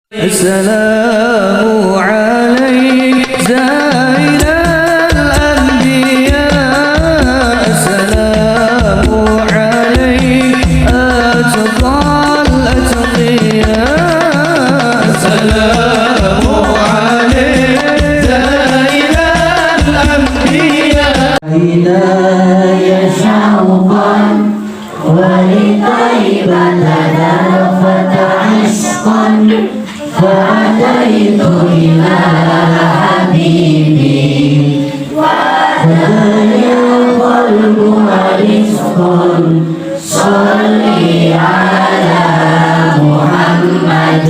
السلام عليك زين الأنبياء السلام عليك أتقى الأتقياء السلام عليك زين الأنبياء هدايا شوقا ولطيبة لفت عشقا فأتيت إلى حبيبي وهدايا القلب ورزق صلي على محمد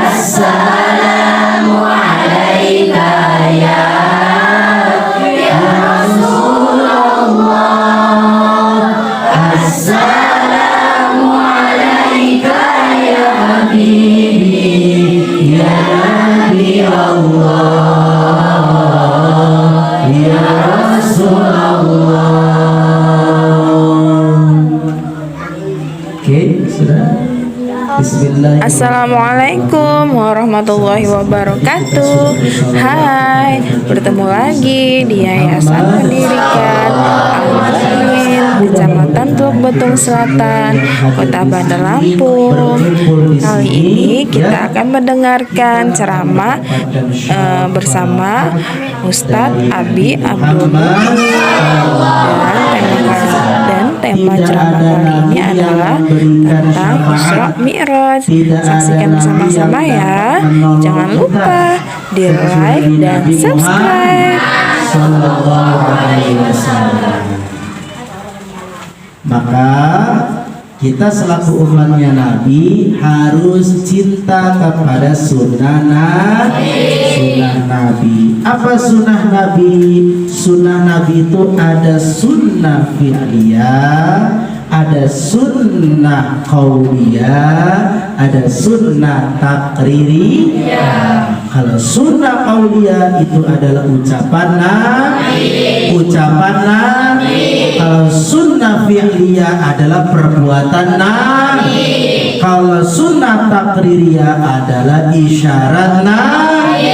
السلام عليك يا رسول الله السلام عليك يا حبيبي يا نبي الله يا رسول الله. Oke, sudah. Bismillah. Assalamualaikum warahmatullahi wabarakatuh. Hai, bertemu lagi di Yayasan Pendidikan Al-Mu'min, Kecamatan Teluk Betung Selatan, Kota Bandar Lampung. Kali ini kita akan mendengarkan ceramah bersama Ustadz Abi Abdul Mumin, dan tema ceramah kali ini adalah tentang Isra Mi'raj. Saksikan bersama-sama ya. Jangan lupa di like dan subscribe. Sallallahu alaihi wasallam. Maka kita selaku umatnya Nabi harus cinta kepada sunnah Nabi. Apa sunnah Nabi? Sunnah Nabi itu ada sunnah fi'liyah, ada sunnah qauliyah, ada sunnah takririyah. Kalau sunnah qauliyah itu adalah ucapan Nabi. Kalau sunnah fi'liyah adalah perbuatan Nabi. Kalau sunnah takririyah adalah isyarat Nabi.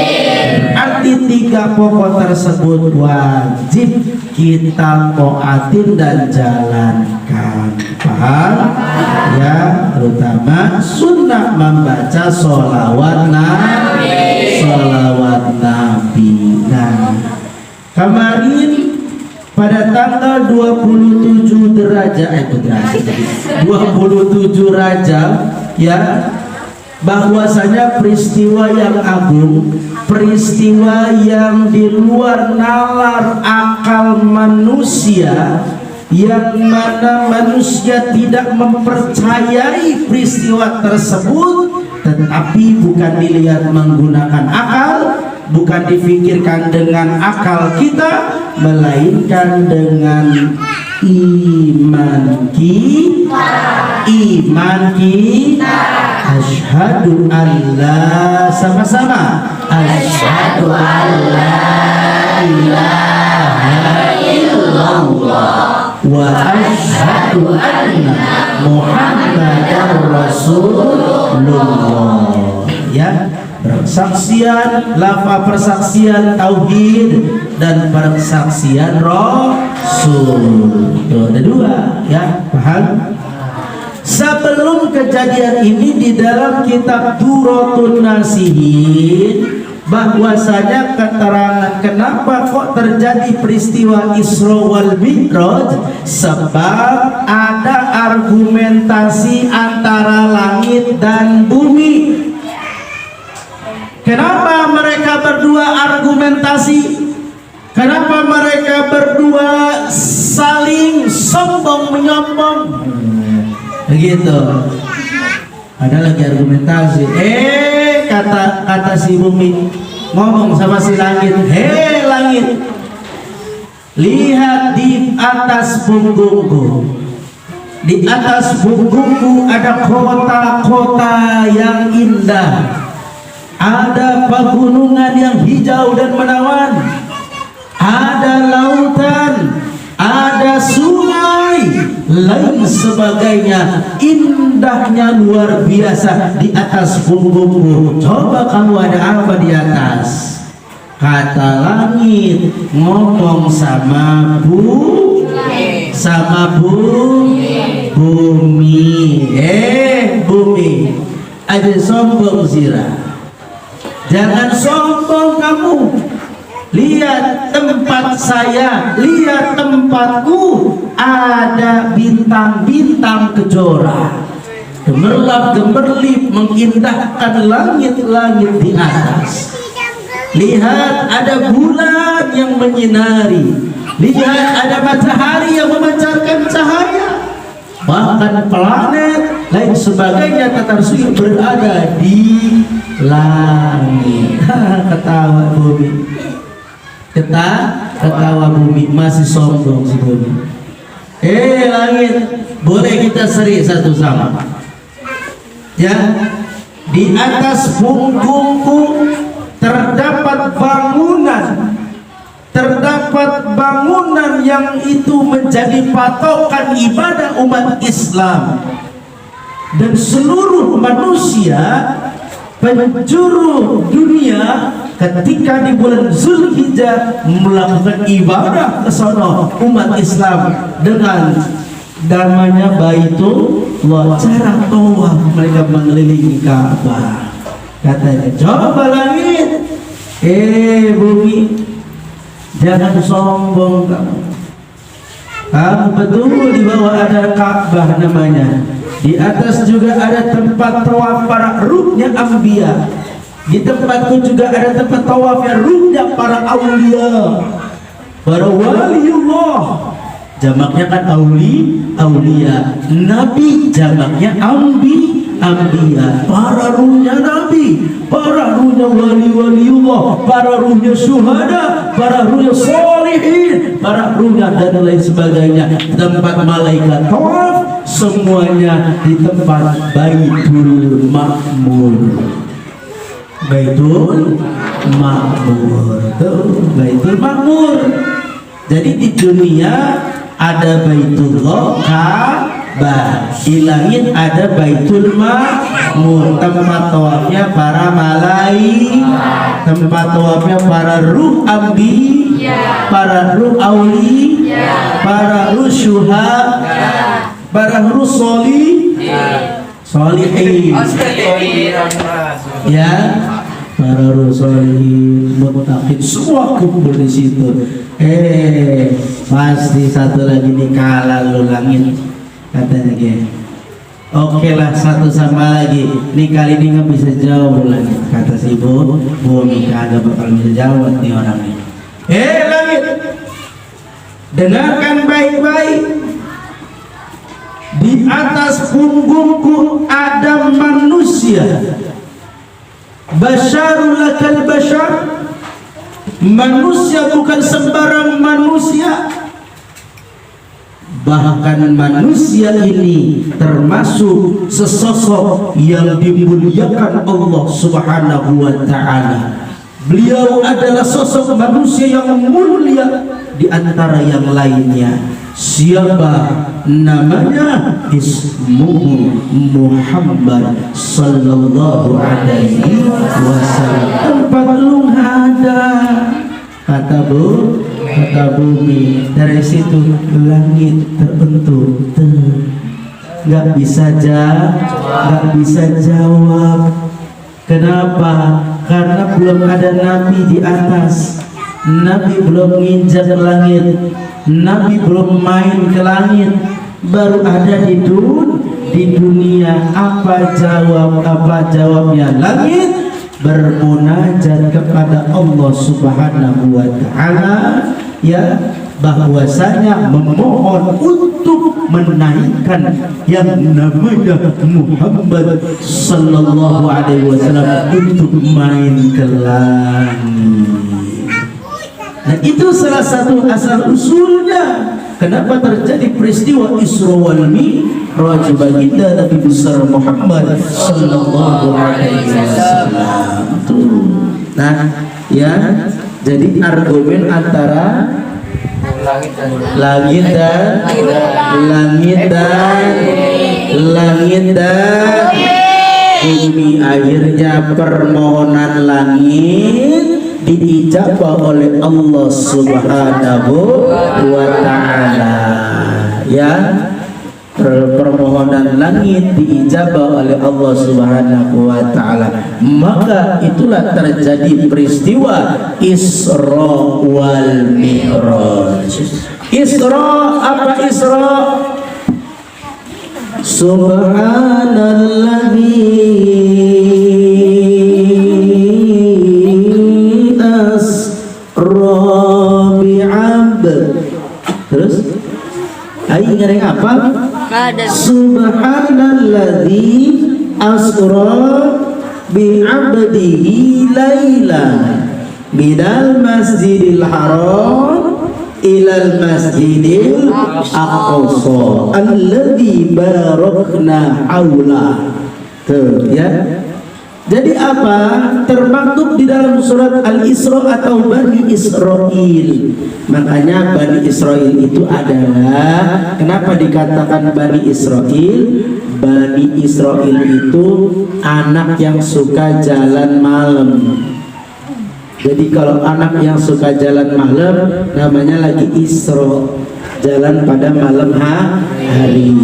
Arti tiga pokok tersebut wajib kita taatin dan jalankan. Paham? Ya, terutama sunnah membaca sholawat Nabi. Nah, kemarin pada tanggal 27 Rajab ya, bahwasanya peristiwa yang agung, peristiwa yang di luar nalar akal manusia, yang mana manusia tidak mempercayai peristiwa tersebut, tetapi bukan dilihat menggunakan akal, bukan difikirkan dengan akal kita, melainkan dengan iman kita. Asyhadu alla, sama-sama, asyhadu alla ilaha illallah wa asyhadu anna muhammadar rasulullah. Ya, persaksian, lafaz persaksian tauhid dan persaksian rasul. Itu ada dua, ya, paham? Sebelum kejadian ini di dalam kitab Duratun Nasihin, bahwasanya keterangan kenapa kok terjadi peristiwa Isra wal Mi'raj, sebab ada argumentasi antara langit dan bumi. Kenapa mereka berdua argumentasi? Kenapa mereka berdua saling sombong menyombong? Begitu. Ada lagi argumentasi. Kata si bumi ngomong sama si langit, hei langit, lihat di atas punggungku. Di atas punggungku ada kota-kota yang indah, ada pegunungan yang hijau dan menawan, ada lautan, ada sungai lain sebagainya, indahnya luar biasa di atas punggungku. Coba kamu ada apa di atas? Kata langit ngomong sama bumi. Bumi, ada sombong zira. Jangan sombong kamu. Lihat tempat saya, lihat tempatku, ada bintang-bintang kejora, gemerlap gemerlip mengindahkan langit-langit di atas. Lihat ada bulan yang menyinari, lihat ada matahari yang memancarkan cahaya, bahkan planet lain sebagainya tersusun berada di langit. Ketawa bumi, ketawa bumi, masih sombong si bumi. Langit, boleh kita seri satu sama ya. Di atas punggungku terdapat bangunan yang itu menjadi patokan ibadah umat Islam, dan seluruh manusia penjuru dunia ketika di bulan Zulhijjah melakukan ibadah ke sana umat Islam dengan namanya Baitullah. Cara tawaf mereka mengelilingi Ka'bah. Katanya, coba langit, bumi, jangan sombong kamu. Kamu betul di bawah ada Ka'bah namanya. Di atas juga ada tempat tawaf para ruhnya anbiya. Di tempatku juga ada tempat tawafnya ruhnya para aulia, para waliullah. Jamaknya kan aulia. Nabi jamaknya anbiya. Para ruhnya nabi, para ruhnya wali-waliullah, para ruhnya syuhada, para ruhnya sholihin, para ruhnya dan lain sebagainya. Tempat malaikat tawaf semuanya di tempat Baitul Ma'mur. Baitul Ma'mur. Jadi di dunia ada Baitullah Ka'bah, di langit ada Baitul Ma'mur, tempat tawafnya para malaikat, tempat tawafnya para ruh para ruh auli, para ruh syuhada, para ruh solihin ya, para ruh solihin, muttaqin, semua kumpul di situ. Pasti satu lagi nih kalah lu langit, katanya gitu. Oke lah, satu sama lagi nih, kali ini nggak bisa jawab lagi, kata si bumi, kagak bakal bisa jawab nih orang ini. Langit, dengarkan baik-baik. Di atas punggungku ada manusia, basyarul lakal basyar. Manusia bukan sembarang manusia, bahkan manusia ini termasuk sesosok yang dimuliakan Allah Subhanahu wa ta'ala. Beliau adalah sosok manusia yang mulia di antara yang lainnya. Siapa namanya? Ismuhu Muhammad sallallahu alaihi wasallam. Tempat lu ada, kata bumi. Dari situ langit terbentuk. Nggak bisa jawab. Kenapa? Karena belum ada nabi di atas. Nabi belum nginjak langit, Nabi belum main ke langit, baru ada di dunia. Apa jawabnya? Langit bermunajat kepada Allah Subhanahu wa ta'ala, ya, bahwasanya memohon untuk menaikkan yang namanya Muhammad sallallahu alaihi wasallam untuk main ke langit. Nah, itu salah satu asal usulnya kenapa terjadi peristiwa Isra wal Mi'raj baginda Nabi besar Muhammad sallallahu alaihi wasallam. Nah, ya, jadi argumen antara langit dan bumi. Akhirnya permohonan langit diijabah oleh Allah Subhanahu wa ta'ala. Ya, permohonan langit diijabah oleh Allah Subhanahu wa ta'ala. Maka itulah terjadi peristiwa Isra wal Mi'raj. Isra, apa Isra? Subhanalladzi asra bi'abd. Terus ayo ngereng apa? Subhanalladzi asra bi'abdihi laila minal masjidil haram ilal masjidil aqsa alladzi barakna haula. Tuh ya. Jadi apa? Termaktub di dalam surat Al-Isra atau Bani Israil. Makanya Bani Israil itu adalah, kenapa dikatakan Bani Israil? Bani Israil itu anak yang suka jalan malam. Jadi kalau anak yang suka jalan malam namanya lagi Isra, jalan pada malam hari.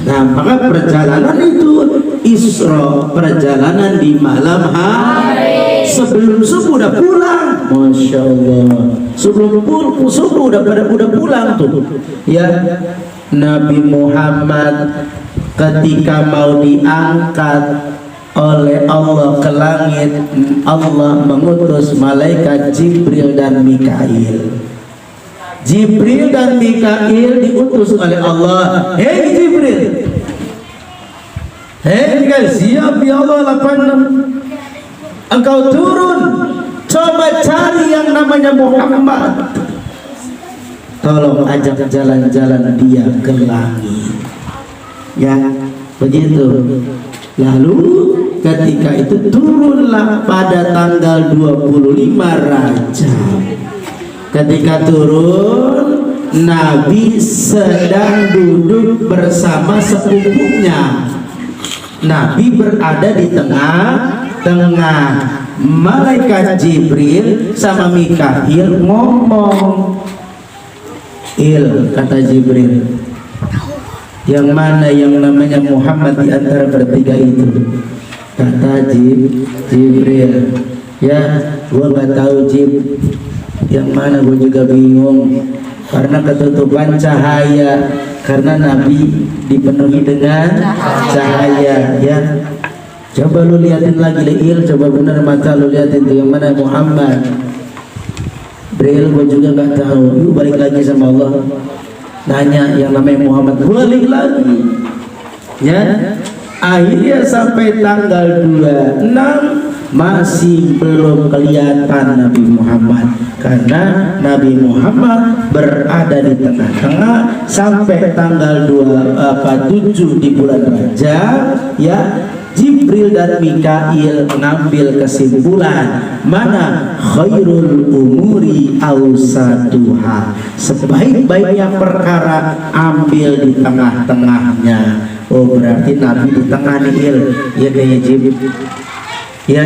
Nah, maka perjalanan itu Isra, perjalanan di malam hari. Sebelum subuh udah pulang, masya Allah. Sebelum subuh udah pulang tuh. Ya, Nabi Muhammad ketika mau diangkat oleh Allah ke langit, Allah mengutus malaikat Jibril dan Mikail. Jibril dan Mikail diutus oleh Allah. Hei Jibril, hei Mikail, siap ya Allah 86. Engkau turun, coba cari yang namanya Muhammad. Tolong ajak jalan-jalan dia ke langit. Ya, begitu. Lalu ketika itu turunlah pada tanggal 25 Rajab. Ketika turun, Nabi sedang duduk bersama sepupunya. Nabi berada di tengah-tengah. Malaikat Jibril sama Mikail ngomong. Kata Jibril, yang mana yang namanya Muhammad di antara bertiga itu? Kata Jibril, ya gua nggak tahu Jib, yang mana gua juga bingung karena ketutupan cahaya, karena Nabi dipenuhi dengan cahaya. Ya, coba lu liatin lagi Leil, coba bener mata lu liatin tuh yang mana Muhammad. Bril gua juga nggak tahu. Lu balik lagi sama Allah, nanya yang namanya Muhammad, balik lagi. Ya, akhirnya sampai tanggal 26 masih belum kelihatan Nabi Muhammad, karena Nabi Muhammad berada di tengah-tengah sampai tanggal 7 di bulan Rajab. Ya, Jibril dan Mikail mengambil kesimpulan, mana khairul umuri awsatuha, sebaik-baiknya perkara ambil di tengah-tengahnya. Oh, berarti Nabi di tengah nih, ya kayaknya Jibril. Ya,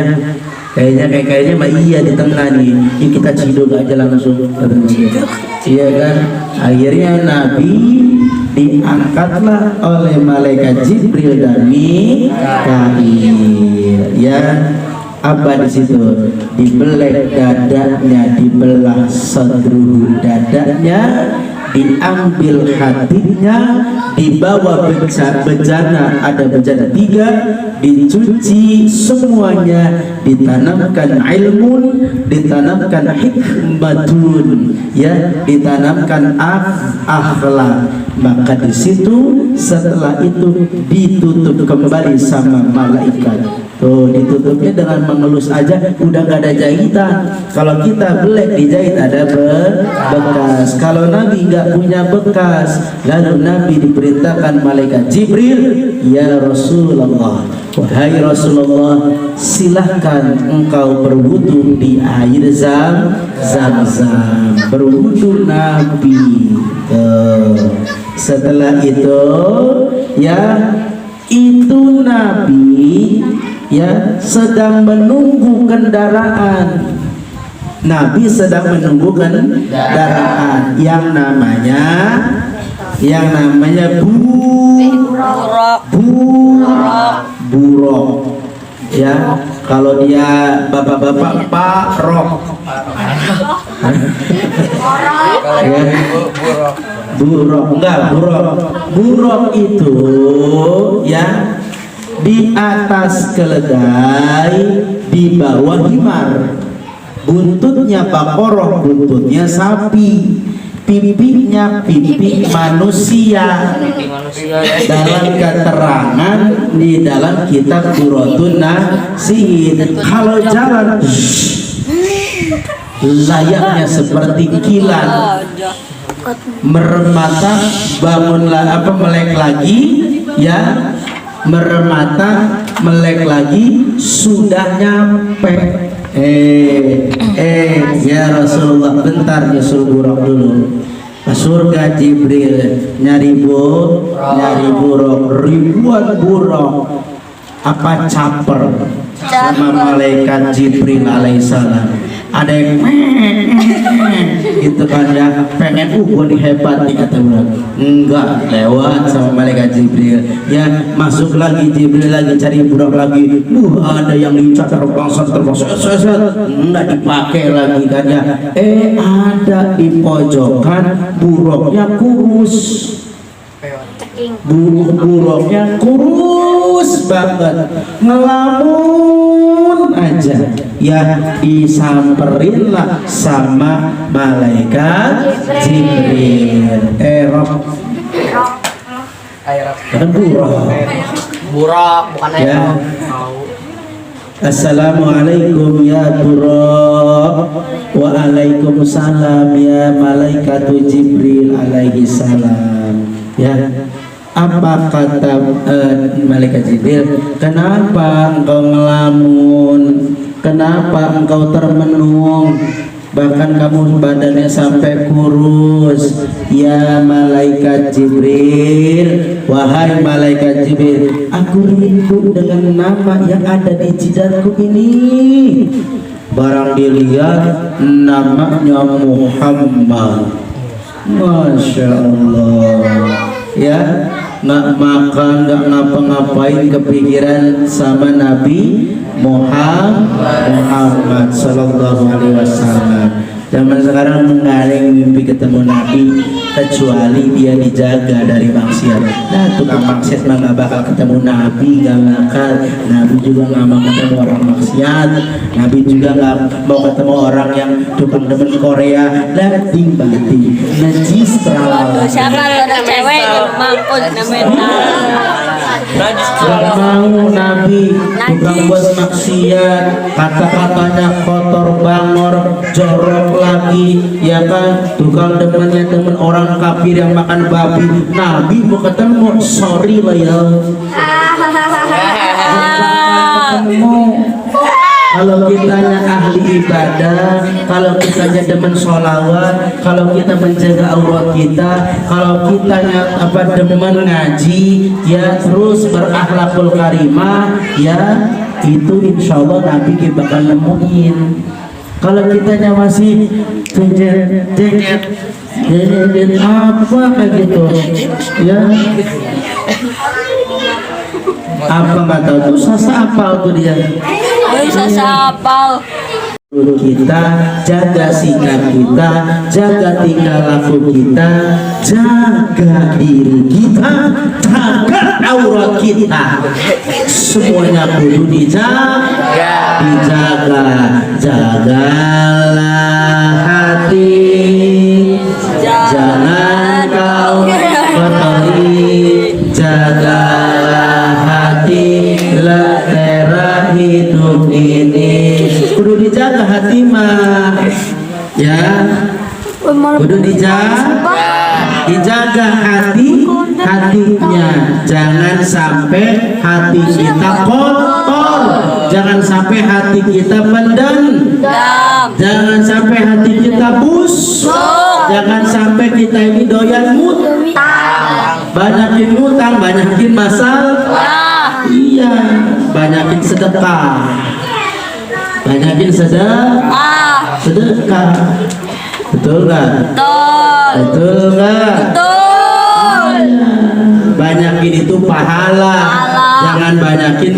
kayaknya mah iya di tengah nih. Yuk kita ciduk aja langsung. Iya kan? Akhirnya Nabi diangkatlah oleh malaikat Jibril dan Mikail. Ya, apa di situ? Dibelek dadanya, dibelah sadruh dadanya, diambil hatinya, dibawa bejana, ada bejana 3, dicuci semuanya, ditanamkan ilmu, ditanamkan hikmatun, ya, ditanamkan akhlak. Maka di situ setelah itu ditutup kembali sama malaikat. Tuh ditutupnya dengan mengelus aja udah gak ada jahitan. Kalau kita belek dijahit ada bekas. Kalau Nabi nggak punya bekas, lalu Nabi diperintahkan malaikat Jibril, ya Rasulullah, wahai Rasulullah, silahkan engkau berwudu di air Zam-Zam. Berwudu Nabi. Setelah itu ya itu Nabi ya sedang menunggu kendaraan. Nabi sedang menunggu kendaraan yang namanya buruk ya. Kalau dia bapak-bapak Pak Rok ya. Buruk itu ya di atas keledai, di bawah himar. Buntutnya Baqarah, buntutnya sapi, pipinya pipi manusia. Dalam keterangan di dalam kitab Duratun Nasihin, kalau jalan layaknya seperti kilat, merem mata, bangunlah melek lagi ya, merem mata, melek lagi, sudah nyampe. Ya Rasulullah, bentar nyusul buruk dulu. Surga Jibril nyari buruk, ribuan buruk. Apa caper sama malaikat Jibril alaihissalam. Ada yang gitu kan ya, pengen gua hebat nih kata buruk. Enggak, lewat sama malaikat Jibril ya, masuk lagi Jibril lagi cari buruk lagi. Ada yang lincah terbang enggak dipakai lagi kan ya. Ada di pojokan buruknya kurus. Buruknya kurus banget, ngelamun aja ya, disamperin lah sama malaikat Jibril. Buruk bukan ya. Assalamualaikum ya buruk. Waalaikumsalam ya malaikat Jibril alaihi salam ya. Apa kata malaikat Jibril? Kenapa engkau ngelamun? Kenapa engkau termenung? Bahkan kamu badannya sampai kurus. Ya malaikat Jibril, wahai malaikat Jibril, aku rindu dengan nama yang ada di jidatku ini. Barang dilihat namanya Muhammad. Masya Allah ya. Nggak makan, nggak ngapa-ngapain, kepikiran sama Nabi Muhammad Sallallahu Alaihi Wasallam. Zaman sekarang nggak ada yang mimpi ketemu Nabi kecuali dia dijaga dari maksiat. Nah, tukang maksiat mah nggak bakal ketemu Nabi, nggak bakal. Nabi juga nggak mau ketemu orang maksiat. Nabi juga nggak mau ketemu orang yang tukang demen Korea. Lating batin, najis terlalu. Siapa ada cewek yang mangkut namanya? Gak mau Nabi tukang buat maksiat, kata-katanya kotor bangor, jorok lagi ya kan, tukang demennya temen orang kafir yang makan babi. Nabi mau ketemu, sorry lah ya, ketemu. Kalau kitanya ahli ibadah, kalau kitanya demen sholawat, kalau kita menjaga aurat kita, kalau kitanya demen ngaji, ya terus berakhlakul karimah, ya itu insya Allah Nabi kita bakal nemuin. Kalau kitanya masih jejet apa kayak gitu, ya apa nggak tahu tuh sasa apa tuh dia. Bisa sapal. Kita jaga sikap kita, jaga tingkah laku kita, jaga diri kita, jaga aurat kita, semuanya kudu dijaga. Jagalah hati, jangan kau kotori. Jagalah hati, lentera Kudu dijaga hatinya, jangan sampai hati kita kotor, jangan sampai hati kita pendendam, jangan sampai hati kita busuk, jangan sampai kita ini doyan ngutang, banyakin ngutang, banyakin masalah, iya, banyakin sedekah, banyakin sedekah, betul nggak? Betul nggak? Banyakin itu pahala, jangan banyakin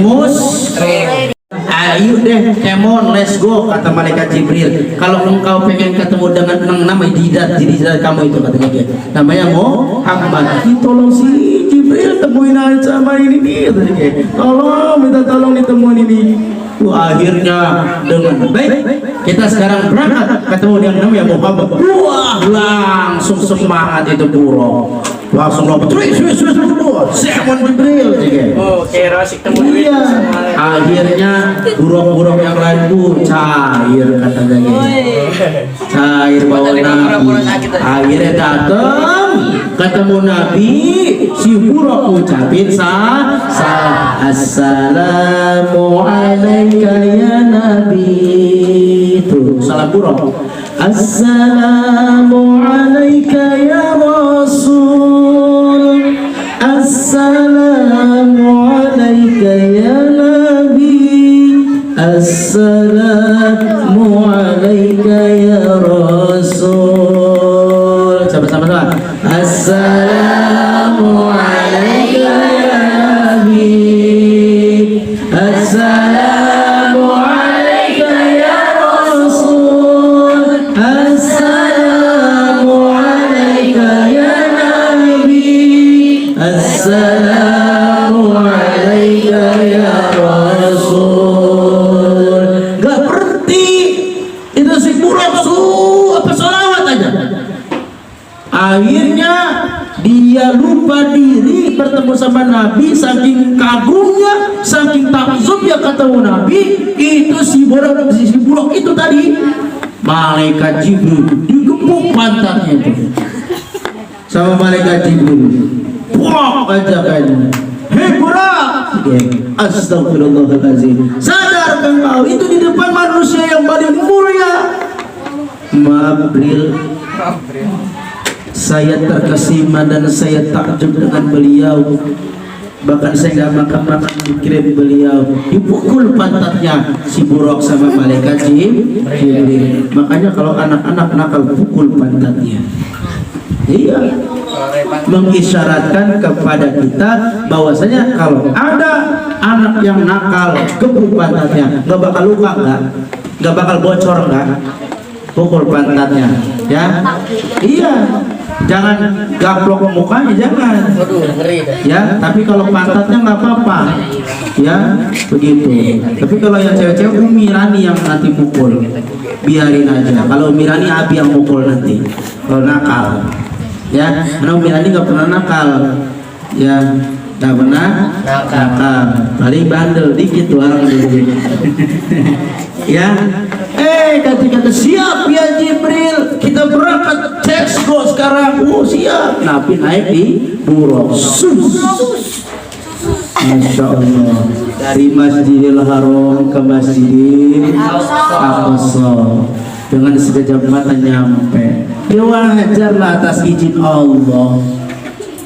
ayo deh, come on, let's go, kata malaikat Jibril. Kalau engkau pengen ketemu dengan nama didat kamu itu, katanya dia, namanya Muhammad. Tolong si Jibril temuin aja sama ini nih, tolong, minta tolong ditemuin ini. Akhirnya dengan baik kita sekarang berangkat ketemu dengan namanya Muhammad. Wah, langsung semangat itu buruk, langsung lompat. Simon Jibril. Iya. Akhirnya burung-burung yang lain cair, katanya cair bawa Nabi. Akhirnya datang ketemu Nabi, si burung ucapin Assalamualaikum ya Nabi. Tuh salam burung. Assalamualaikum ya Rasul. Assalamualaikum ya Nabi. Assalamualaikum ya Rasul. Sama-sama. Assalamualaikum ya Nabi. Assalamualaikum ya Rasul. Assalamualaikum ya Nabi. Assalamualaikum ya Rasul. Gak berhenti itu si buruk apa salawat aja. Akhirnya dia lupa diri bertemu sama Nabi, saking kagumnya, saking takjubnya ketemu Nabi. Itu si buruk itu tadi, malaikat Jibril digepuk pantatnya itu sama malaikat Jibril. Wah, aja kayaknya. Hei buruk, astagfirullahaladzim, sadarkan kau itu di depan manusia yang paling mulia. Mabril, saya terkesima dan saya takjub dengan beliau. Bahkan saya gak makan mikirin beliau. Dipukul pantatnya si buruk sama malaikat Jibril. Makanya kalau anak-anak nakal, pukul pantatnya. Iya, mengisyaratkan kepada kita bahwasanya kalau ada anak yang nakal, gebuk pantatnya, gak bakal luka, gak bakal bocor, pukul pantatnya, ya. Iya, jangan gaplok mukanya, jangan. Ya, tapi kalau pantatnya nggak apa-apa, ya, begitu. Tapi kalau yang cewek-cewek, Umi Rani yang nanti pukul, biarin aja. Kalau Umi Rani, Abi yang pukul nanti. Kalau nakal, ya, karena Umi Rani nggak pernah nakal, ya, nggak pernah nakal, paling bandel dikit orang dulu. Ya. Kata siap ya Jibril, kita berangkat, let's go sekarang. Oh siap. Nabi naik di buruk. Masya Allah, dari Masjidil Haram ke Masjidil Aqsa dengan sekejap mata nyampe. Ya wajarlah atas izin Allah.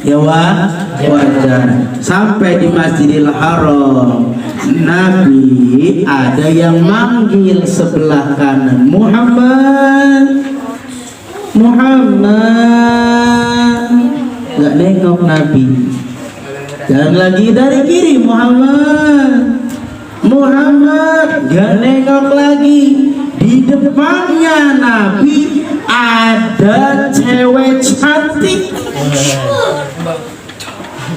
Ya wajar. Sampai di Masjidil Haram, Nabi ada yang manggil sebelah kanan, Muhammad, gak nengok Nabi. Dan lagi dari kiri, Muhammad, gak nengok lagi. Di depannya Nabi ada cewek cantik,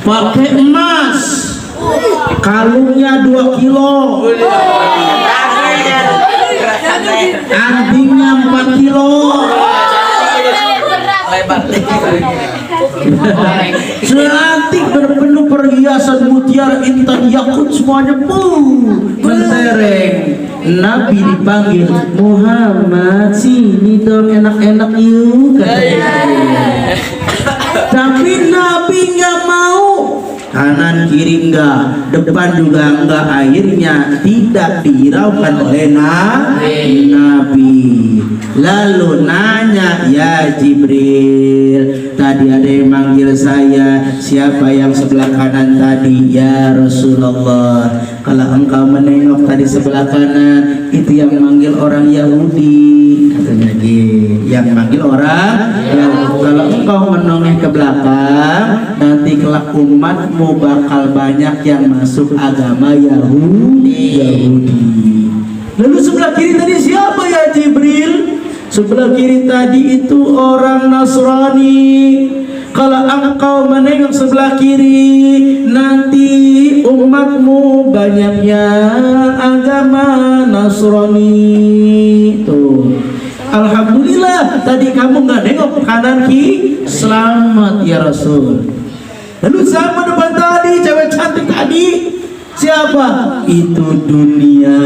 pakai emas, kalungnya 2 kilo, antingnya 4 kilo, cantik, berpenuh perhiasan mutiara, intan, yakut, semuanya mentereng. Nabi dipanggil Muhammad, sini dong enak-enak yuk katanya. Tapi Nabi nggak mau, kanan kiri enggak, depan juga enggak, akhirnya tidak dihiraukan oleh Nabi. Lalu nanya, ya Jibril, tadi ada yang manggil saya, siapa yang sebelah kanan tadi? Ya Rasulullah, kalau engkau menengok tadi sebelah kanan, itu yang manggil orang Yahudi katanya, yang manggil orang Yahudi. Kalau engkau menoleh ke belakang, nanti kelak umatmu bakal banyak yang masuk agama Yahudi. Lalu sebelah kiri tadi siapa ya Jibril? Sebelah kiri tadi itu orang Nasrani. Kalau engkau menengok sebelah kiri, nanti umatmu banyaknya agama Nasrani. Tuh, alhamdulillah tadi kamu nggak nengok kanan kiri, selamat ya Rasul. Lalu siapa depan tadi, cewek cantik tadi? Siapa? Itu dunia.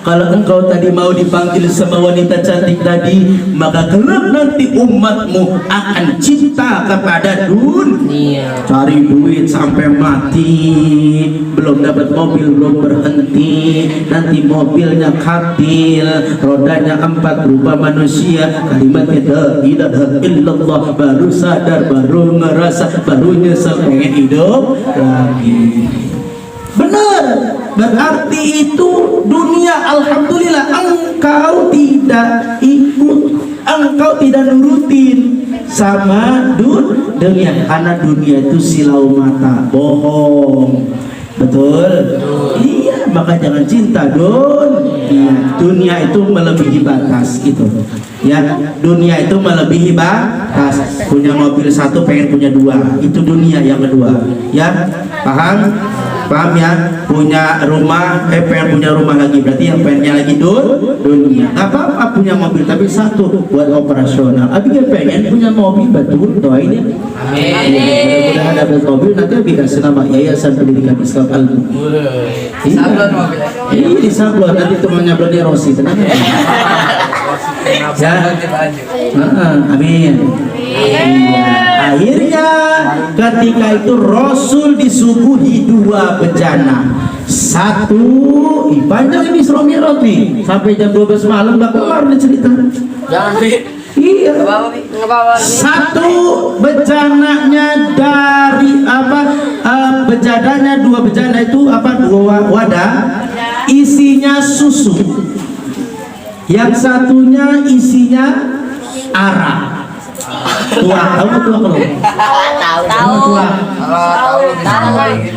Kalau engkau tadi mau dipanggil sama wanita cantik tadi, maka kelak nanti umatmu akan cinta kepada dunia. Cari duit sampai mati, belum dapat mobil, belum berhenti, nanti mobilnya katil, rodanya 4 berupa manusia, kalimatnya la ilaha illallah, baru sadar, baru ngerasa, baru nyesel pengen hidup lagi. Benar, berarti itu dunia. Alhamdulillah engkau tidak ikut, engkau tidak nurutin sama dunia, karena dunia itu silau mata, bohong. Betul? Iya, maka jangan cinta dunia. Dunia itu melebihi batas gitu. Ya, dunia itu melebihi batas. Punya mobil 1 pengen punya 2, itu dunia yang kedua. Ya, paham? Paham ya? Punya rumah, pengen punya rumah lagi, berarti yang pengennya lagi dunia. Gak apa-apa punya mobil, tapi 1 buat operasional. Abi kan pengen punya mobil, betul, doain ya. Amin. Mudah-mudahan dapat mobil, nanti Abi kasih nama Yayasan Pendidikan Islam Al-Mu'min. Disablon mobilnya. Ini disablon, nanti temannya berarti Rosi, tenang ya. Amin. Akhirnya ketika itu Rasul disuguhi 2 bejana. 1, panjang ini Isra Mi'raj nih, sampai jam 12 malam gak kelar nih cerita. Jangan iya. 1 bejananya dari apa? Bejananya 2 bejana itu apa? 2 wadah isinya susu. Yang satunya isinya arak. Tua, tahu kalau?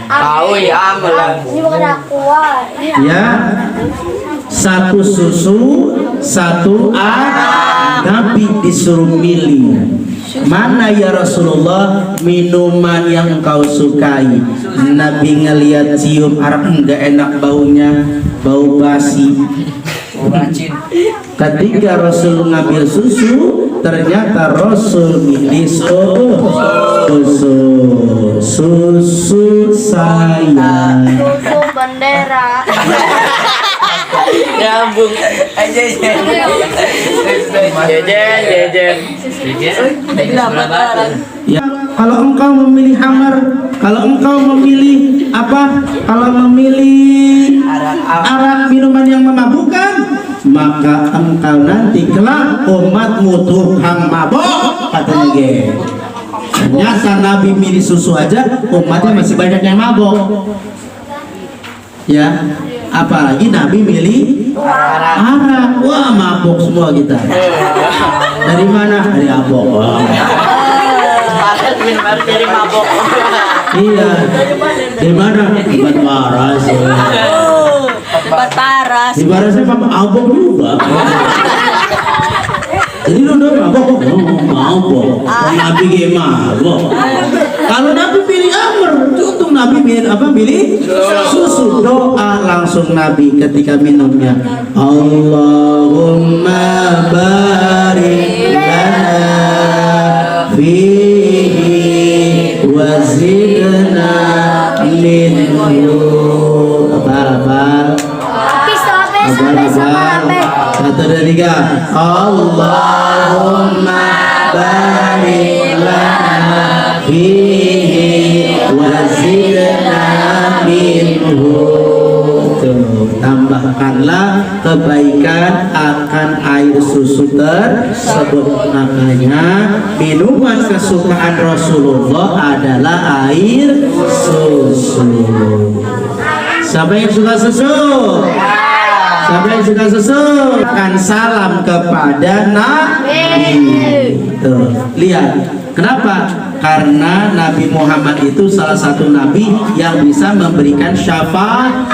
Tahu ya, ini bukan aqua. Ya, 1 susu, 1 arak. Nabi disuruh milih, mana ya Rasulullah minuman yang engkau sukai? Nabi ngelihat cium arak enggak enak baunya, bau basi. Ketika Rasul ngambil susu, ternyata Rasul milih susu saya. Susu bendera. Nyambung aja ya. Kalau engkau memilih hammer, kalau engkau memilih apa? Kalau memilih arak minuman yang memabukkan, maka engkau nanti kelak umatmu tukang mabok katanya ge. Ternyata Nabi milih susu aja, umatnya masih banyak yang mabok. Ya, apalagi Nabi milih arak. Wah, mabok semua kita. Dari mana? Dari abok. Dari mabok. Iya. Di mana? Tempat paras. Tempat paras. Di parasnya abok juga. Jadi lu udah mabok, mabok. Nabi ge mabok. Kalau Nabi pilih amr, untung Nabi pilih apa? Pilih susu. Doa langsung Nabi ketika minumnya. Allahumma barik lana fihi wa zidna minhu. Tiga. Allahumma barik lana fihi wa zidna minhu. Tambahkanlah kebaikan akan air susu tersebut. Makanya minuman kesukaan Rasulullah adalah air susu. Siapa yang suka susu? Siapa yang suka susu? Akan salam kepada Nabi. Tuh, lihat. Kenapa? Karena Nabi Muhammad itu salah satu nabi yang bisa memberikan syafaat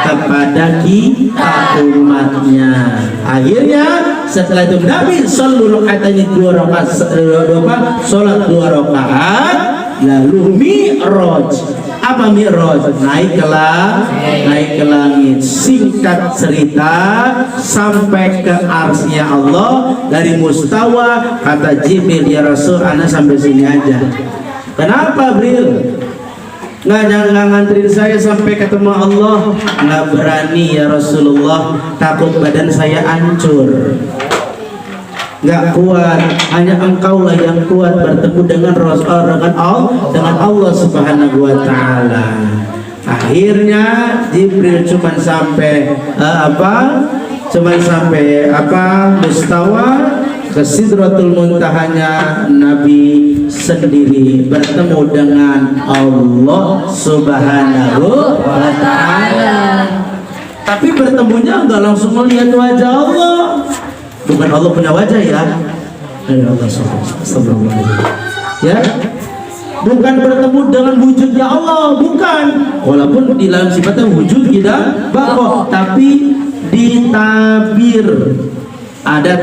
kepada kita umatnya. Akhirnya setelah itu Nabi sallallahu alaihi wasallam sholat 2 rakaat lalu mi'raj. Apa mi'raj? Naik ke langit. Singkat cerita sampai ke arsy-Nya Allah. Dari mustawa kata Jibril, ya Rasul, ana sampai sini aja. Kenapa Bril? Nggak nganterin saya sampai ketemu Allah? Nggak berani ya Rasulullah, takut badan saya hancur, nggak kuat. Hanya engkaulah yang kuat bertemu dengan Rasul, dengan Allah Subhanahu wa Ta'ala. Akhirnya Jibril cuman sampai mustawa. Ke Sidratul Muntahanya Nabi sendiri bertemu dengan Allah Subhanahu wa Ta'ala. Tapi bertemunya enggak langsung melihat wajah Allah. Bukan Allah punya wajah ya. Allah ya. Bukan bertemu dengan wujudnya Allah, bukan. Walaupun di dalam sifatnya wujud tidak bakoh, tapi ditabir. Ada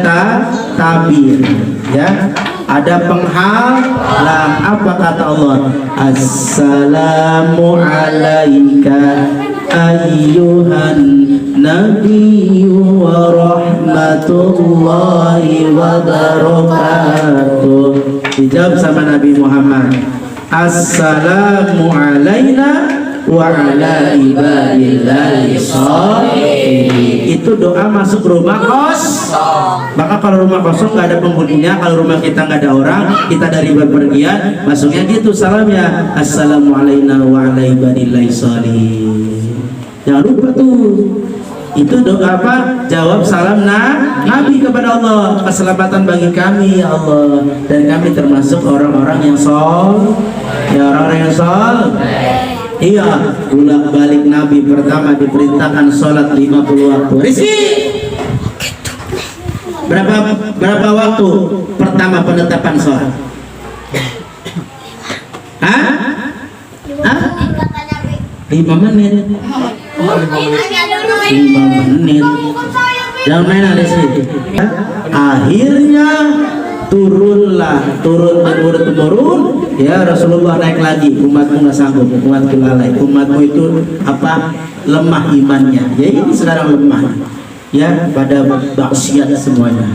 tabir ya, ada penghalang. Apa kata Allah? Assalamu alaika ayyuhan nabiyyu wa rahmatullahi wa barakatuh. Dijawab sama Nabi Muhammad, assalamu alaina wa ala ibadillahi sholihin. Itu doa masuk rumah kosong. Maka kalau rumah kosong nggak ada penghuninya, kalau rumah kita nggak ada orang, kita dari bepergian, masuknya gitu salamnya, assalamu alaina wa ala ibadillahi sholihin. Jangan lupa tuh. Itu doa apa? Jawab salam Nabi kepada Allah. Keselamatan bagi kami ya Allah, dan kami termasuk orang-orang yang orang-orang yang Iya, bolak balik Nabi pertama diperintahkan sholat 50 waktu. Rizki, berapa waktu pertama penetapan sholat? Hah? 5 menit. 5 menit. Jangan main Rizki. Akhirnya turun ya Rasulullah, naik lagi. Umatmu nggak sanggup, umatku lalai, umatmu itu lemah imannya. Ya ini sekarang lemah ya, pada maksiat semuanya.